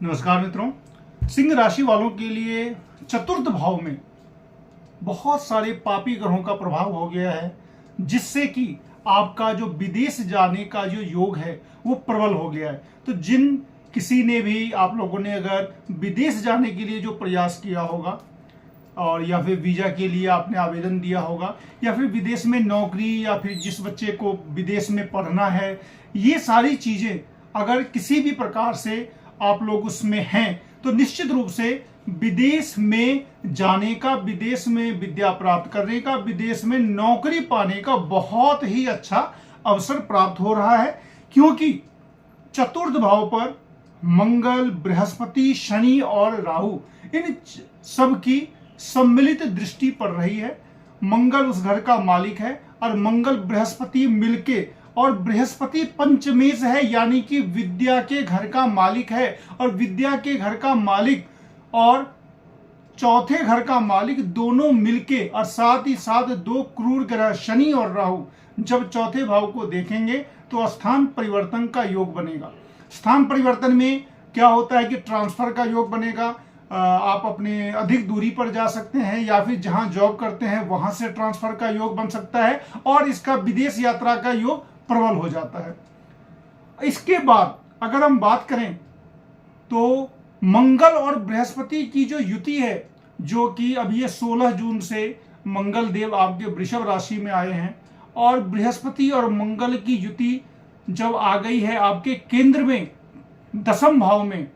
नमस्कार मित्रों। सिंह राशि वालों के लिए चतुर्थ भाव में बहुत सारे पापी ग्रहों का प्रभाव हो गया है, जिससे कि आपका जो विदेश जाने का जो योग है वो प्रबल हो गया है। तो जिन किसी ने भी आप लोगों ने अगर विदेश जाने के लिए जो प्रयास किया होगा और या फिर वीजा के लिए आपने आवेदन दिया होगा या फिर विदेश में नौकरी या फिर जिस बच्चे को विदेश में पढ़ना है, ये सारी चीजें अगर किसी भी प्रकार से आप लोग उसमें हैं तो निश्चित रूप से विदेश में जाने का, विदेश में विद्या प्राप्त करने का, विदेश में नौकरी पाने का बहुत ही अच्छा अवसर प्राप्त हो रहा है। क्योंकि चतुर्थ भाव पर मंगल, बृहस्पति, शनि और राहु इन सब की सम्मिलित दृष्टि पड़ रही है। मंगल उस घर का मालिक है और मंगल बृहस्पति मिलके, और बृहस्पति पंचमेश है यानी कि विद्या के घर का मालिक है, और विद्या के घर का मालिक और चौथे घर का मालिक दोनों मिलके और साथ ही साथ दो क्रूर ग्रह शनि और राहु जब चौथे भाव को देखेंगे तो स्थान परिवर्तन का योग बनेगा। स्थान परिवर्तन में क्या होता है कि ट्रांसफर का योग बनेगा। आप अपने अधिक दूरी पर जा सकते हैं या फिर जहां जॉब करते हैं वहां से ट्रांसफर का योग बन सकता है और इसका विदेश यात्रा का योग प्रबल हो जाता है। इसके बाद अगर हम बात करें तो मंगल और बृहस्पति की जो युति है, जो कि अब ये 16 जून से मंगल देव आपके वृषभ राशि में आए हैं और बृहस्पति और मंगल की युति जब आ गई है आपके केंद्र में दसम भाव में,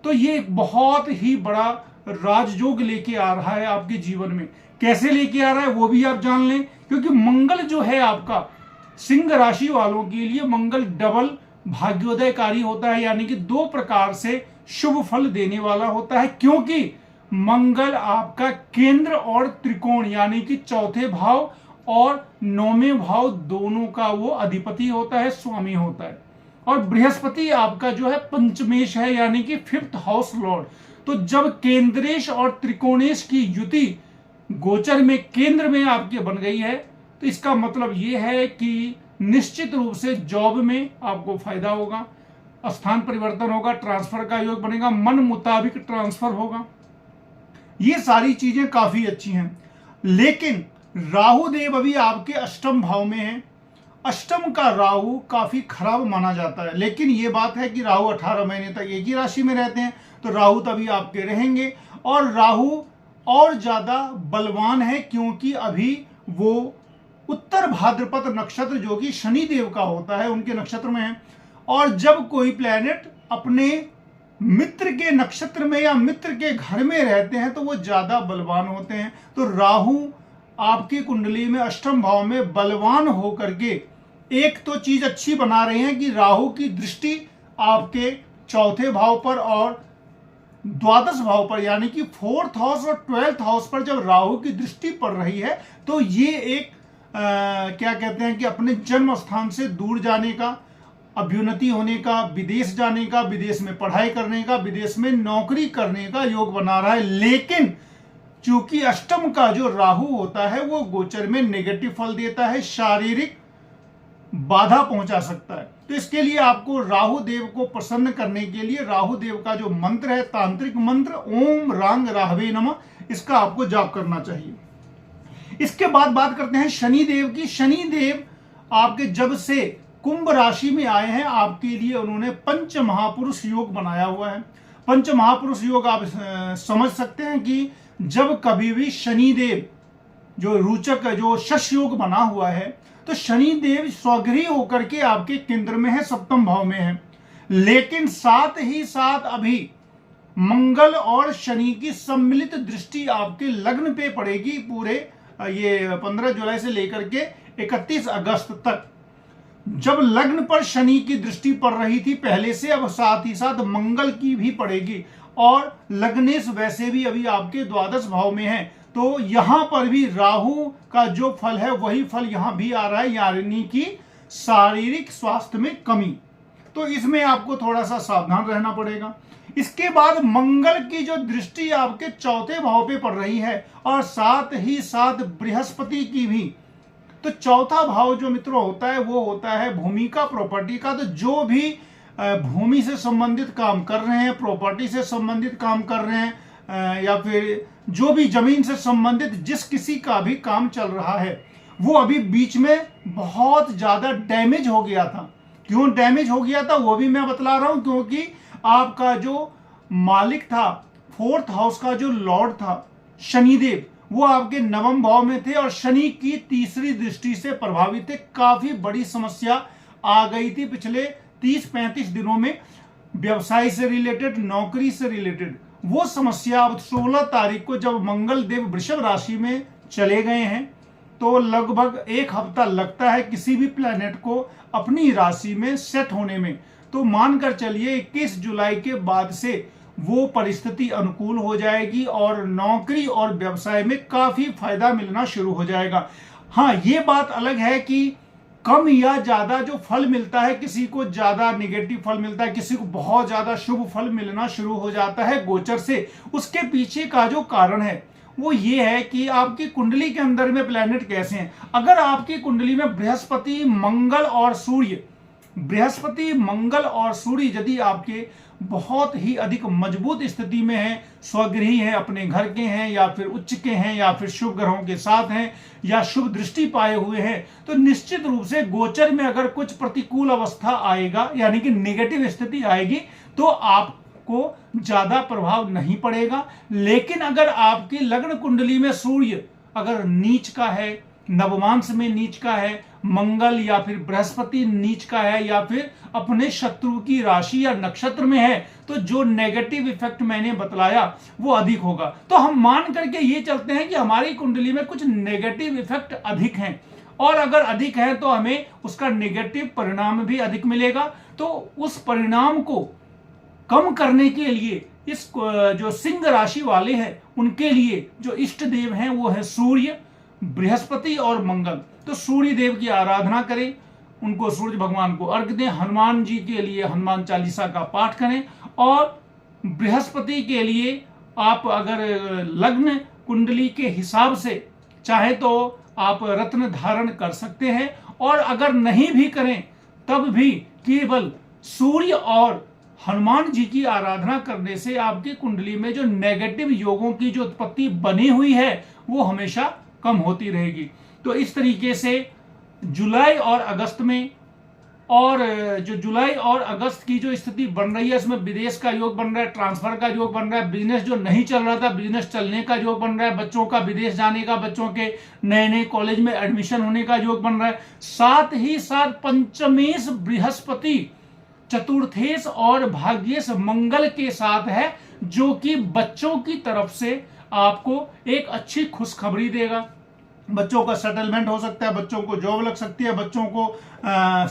तो ये बहुत ही बड़ा राजयोग लेके आ रहा है आपके जीवन में। कैसे लेके आ रहा है वो भी आप जान लें, क्योंकि मंगल जो है आपका सिंह राशि वालों के लिए मंगल डबल भाग्योदयकारी होता है, यानी कि दो प्रकार से शुभ फल देने वाला होता है। क्योंकि मंगल आपका केंद्र और त्रिकोण यानी कि चौथे भाव और नौवें भाव दोनों का वो अधिपति होता है, स्वामी होता है। और बृहस्पति आपका जो है पंचमेश है यानी कि फिफ्थ हाउस लॉर्ड। तो जब केंद्रेश और त्रिकोणेश की युति गोचर में केंद्र में आपके बन गई है तो इसका मतलब ये है कि निश्चित रूप से जॉब में आपको फायदा होगा, स्थान परिवर्तन होगा, ट्रांसफर का योग बनेगा, मन मुताबिक ट्रांसफर होगा। ये सारी चीजें काफी अच्छी हैं। लेकिन राहु देव अभी आपके अष्टम भाव में है। अष्टम का राहु काफी खराब माना जाता है, लेकिन ये बात है कि राहु 18 महीने तक एक ही राशि में रहते हैं, तो राहु तभी आपके रहेंगे। और राहु और ज्यादा बलवान है क्योंकि अभी वो उत्तर भाद्रपद नक्षत्र जो कि शनि देव का होता है उनके नक्षत्र में है। और जब कोई प्लैनेट अपने मित्र के नक्षत्र में या मित्र के घर में रहते हैं तो वो ज्यादा बलवान होते हैं। तो राहु आपकी कुंडली में अष्टम भाव में बलवान होकर के एक तो चीज अच्छी बना रहे हैं कि राहु की दृष्टि आपके चौथे भाव पर और द्वादश भाव पर यानी कि 4th हाउस और 12th हाउस पर जब राहु की दृष्टि पड़ रही है तो ये एक क्या कहते हैं कि अपने जन्म स्थान से दूर जाने का, अभ्युन्नति होने का, विदेश जाने का, विदेश में पढ़ाई करने का, विदेश में नौकरी करने का योग बना रहा है। लेकिन चूंकि अष्टम का जो राहु होता है वो गोचर में नेगेटिव फल देता है, शारीरिक बाधा पहुंचा सकता है। तो इसके लिए आपको राहु देव को प्रसन्न करने के लिए राहु देव का जो मंत्र है, तांत्रिक मंत्र ओम रांग राहवे नमः, इसका आपको जाप करना चाहिए। इसके बाद बात करते हैं शनि देव की। शनि देव आपके जब से कुंभ राशि में आए हैं आपके लिए उन्होंने पंच महापुरुष योग बनाया हुआ है। पंच महापुरुष योग आप समझ सकते हैं कि जब कभी भी शनि देव जो रुचक जो शश योग बना हुआ है तो शनि देव स्वगृही होकर के आपके केंद्र में है, सप्तम भाव में है। लेकिन साथ ही साथ अभी मंगल और शनि की सम्मिलित दृष्टि आपके लग्न पे पड़ेगी पूरे ये 15 जुलाई से लेकर के 31 अगस्त तक। जब लग्न पर शनि की दृष्टि पड़ रही थी पहले से, अब साथ ही साथ मंगल की भी पड़ेगी और लग्नेश वैसे भी अभी आपके द्वादश भाव में है। तो यहां पर भी राहु का जो फल है वही फल यहां भी आ रहा है, यानी कि शारीरिक स्वास्थ्य में कमी। तो इसमें आपको थोड़ा सा सावधान रहना पड़ेगा। इसके बाद मंगल की जो दृष्टि आपके चौथे भाव पे पड़ रही है और साथ ही साथ बृहस्पति की भी। तो चौथा भाव जो मित्रों होता है वो होता है भूमि का, प्रॉपर्टी का। तो जो भी भूमि से संबंधित काम कर रहे हैं, प्रॉपर्टी से संबंधित काम कर रहे हैं, या फिर जो भी जमीन से संबंधित जिस किसी का भी काम चल रहा है, वो अभी बीच में बहुत ज्यादा डैमेज हो गया था। क्यों डैमेज हो गया था वो भी मैं बतला रहा हूं, क्योंकि आपका जो मालिक था, फोर्थ हाउस का जो लॉर्ड था शनिदेव, वो आपके नवम भाव में थे और शनि की तीसरी दृष्टि से प्रभावित थे। काफी बड़ी समस्या आ गई थी पिछले 30-35 दिनों में, व्यवसाय से रिलेटेड, नौकरी से रिलेटेड। वो समस्या अब 16 तारीख को जब मंगल देव वृषभ राशि में चले गए हैं, तो लगभग एक हफ्ता लगता है किसी भी प्लैनेट को अपनी राशि में सेट होने में। तो मानकर चलिए 21 जुलाई के बाद से वो परिस्थिति अनुकूल हो जाएगी और नौकरी और व्यवसाय में काफी फायदा मिलना शुरू हो जाएगा। हाँ, ये बात अलग है कि कम या ज्यादा जो फल मिलता है, किसी को ज्यादा निगेटिव फल मिलता है, किसी को बहुत ज्यादा शुभ फल मिलना शुरू हो जाता है गोचर से। उसके पीछे का जो कारण है वो ये है कि आपकी कुंडली के अंदर में प्लैनेट कैसे हैं। अगर आपकी कुंडली में बृहस्पति, मंगल और सूर्य, बृहस्पति, मंगल और सूर्य यदि आपके बहुत ही अधिक मजबूत स्थिति में है, स्वगृही है, अपने घर के हैं, या फिर उच्च के हैं, या फिर शुभ ग्रहों के साथ हैं, या शुभ दृष्टि पाए हुए हैं, तो निश्चित रूप से गोचर में अगर कुछ प्रतिकूल अवस्था आएगा, यानी कि नेगेटिव स्थिति आएगी, तो आपको ज्यादा प्रभाव नहीं पड़ेगा। लेकिन अगर आपकी लग्न कुंडली में सूर्य अगर नीच का है, नवमांश में नीच का है, मंगल या फिर बृहस्पति नीच का है, या फिर अपने शत्रु की राशि या नक्षत्र में है, तो जो नेगेटिव इफेक्ट मैंने बतलाया वो अधिक होगा। तो हम मान करके ये चलते हैं कि हमारी कुंडली में कुछ नेगेटिव इफेक्ट अधिक हैं, और अगर अधिक है तो हमें उसका नेगेटिव परिणाम भी अधिक मिलेगा। तो उस परिणाम को कम करने के लिए इस जो सिंह राशि वाले हैं उनके लिए जो इष्ट देव हैं वो है सूर्य, बृहस्पति और मंगल। तो सूर्य देव की आराधना करें, उनको सूर्य भगवान को अर्घ दें, हनुमान जी के लिए हनुमान चालीसा का पाठ करें, और बृहस्पति के लिए आप अगर लग्न कुंडली के हिसाब से चाहे तो आप रत्न धारण कर सकते हैं, और अगर नहीं भी करें तब भी केवल सूर्य और हनुमान जी की आराधना करने से आपकी कुंडली में जो नेगेटिव योगों की जो उत्पत्ति बनी हुई है वो हमेशा कम होती रहेगी। तो इस तरीके से जुलाई और अगस्त में, और जो जुलाई और अगस्त की जो स्थिति बन रही है इसमें विदेश का योग बन रहा है, ट्रांसफर का योग बन रहा है, बिजनेस जो नहीं चल रहा था बिजनेस चलने का योग बन रहा है, बच्चों का विदेश जाने का, बच्चों के नए नए कॉलेज में एडमिशन होने का योग बन रहा है। साथ ही साथ पंचमेश बृहस्पति चतुर्थेश और भाग्येश मंगल के साथ है, जो कि बच्चों की तरफ से आपको एक अच्छी खुशखबरी देगा। बच्चों का सेटलमेंट हो सकता है, बच्चों को जॉब लग सकती है, बच्चों को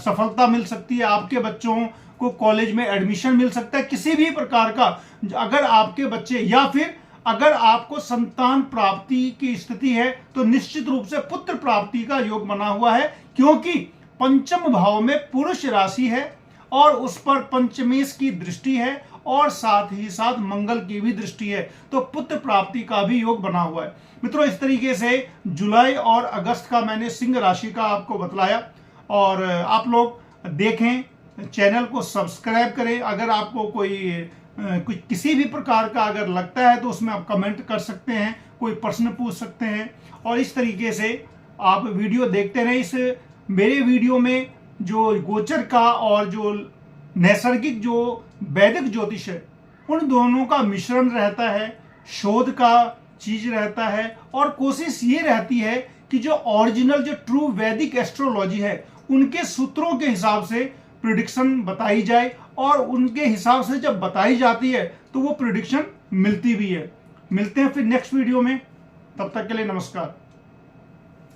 सफलता मिल सकती है, आपके बच्चों को कॉलेज में एडमिशन मिल सकता है, किसी भी प्रकार का। अगर आपके बच्चे, या फिर अगर आपको संतान प्राप्ति की स्थिति है, तो निश्चित रूप से पुत्र प्राप्ति का योग बना हुआ है, क्योंकि पंचम भाव में पुरुष राशि है और उस पर पंचमेश की दृष्टि है, और साथ ही साथ मंगल की भी दृष्टि है, तो पुत्र प्राप्ति का भी योग बना हुआ है। मित्रों, इस तरीके से जुलाई और अगस्त का मैंने सिंह राशि का आपको बतलाया, और आप लोग देखें, चैनल को सब्सक्राइब करें। अगर आपको कोई किसी भी प्रकार का अगर लगता है तो उसमें आप कमेंट कर सकते हैं, कोई प्रश्न पूछ सकते हैं, और इस तरीके से आप वीडियो देखते रहें। इस मेरे वीडियो में जो गोचर का और जो नैसर्गिक जो वैदिक ज्योतिष है उन दोनों का मिश्रण रहता है, शोध का चीज रहता है, और कोशिश ये रहती है कि जो ओरिजिनल जो ट्रू वैदिक एस्ट्रोलॉजी है उनके सूत्रों के हिसाब से प्रिडिक्शन बताई जाए, और उनके हिसाब से जब बताई जाती है तो वो प्रिडिक्शन मिलती भी है। मिलते हैं फिर नेक्स्ट वीडियो में, तब तक के लिए नमस्कार।